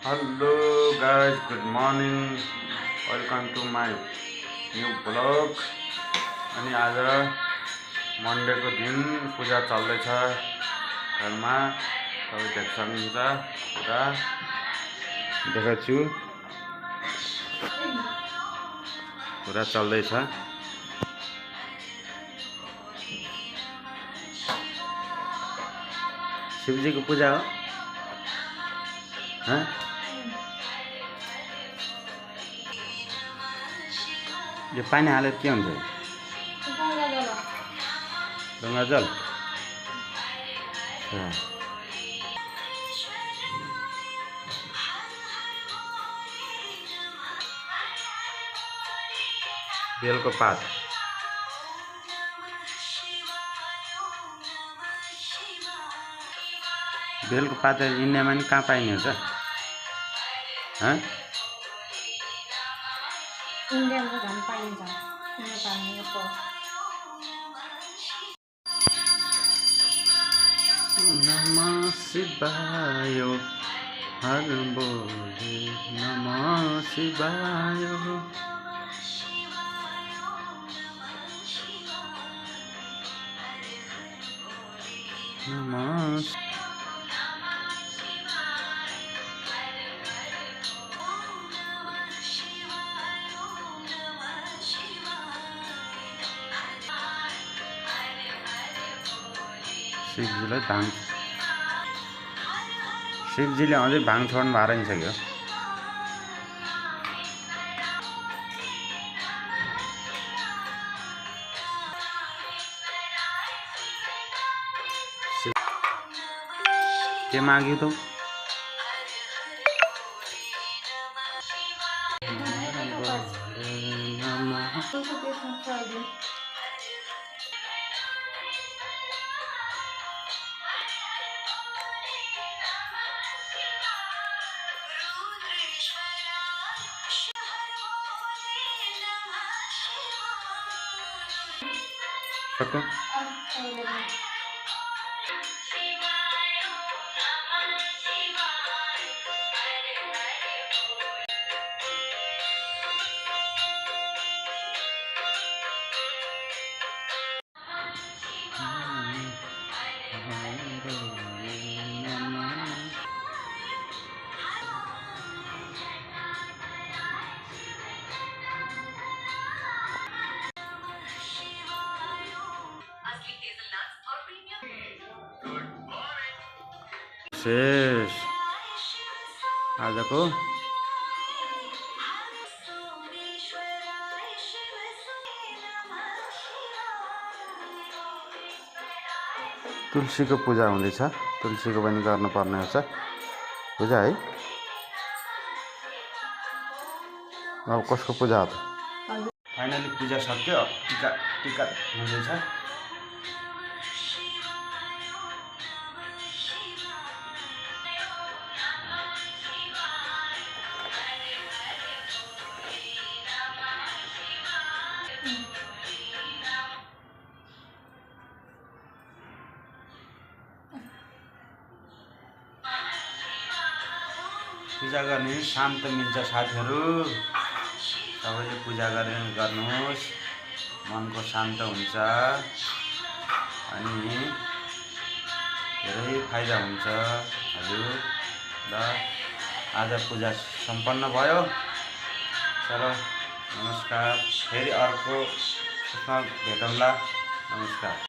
Hello guys, good morning. Welcome to my new vlog. अनि आज Monday को दिन पूजा चल्दैछ घरमा। तपाईं देख्न सक्नुहुन्छ पूजा देखाउँछु। पूरा चल्दैछ। शिवजी को पूजा हो। हाँ? यो पानी हालेर के हुन्छ? गंगा जल। बेलको पात। बेलको पात इन्डियामा नि कहाँ पाइने हुन्छ? हाँ? इंडिया में झन् पाइन्छ नेपालमा नमः शिवाय हर बोले नमः शिवाय। नमः शिवजीलाई भाङ शिवजीले अझै भाङ छोड्नु भएर नि सक्यो। के माग्यो त? सक्यो? शेष आजको तुलसी को पूजा हुँदैछ। तुलसी को पनि गर्नुपर्ने हुन्छ पूजा है। अब कसको पूजा हो त? फाइनली पूजा सक्यो। टीका टीका हुँदैछ। पूजा गर्ने शान्त मिल्छ साथीहरु। सबैले पूजा गर्नुहोस्, मनको शान्त हुन्छ अनि धेरै फाइदा हुन्छ हजुर। ल आज पूजा सम्पन्न भयो। चलो नमस्कार। फेरि अर्को भेटौँला। नमस्कार।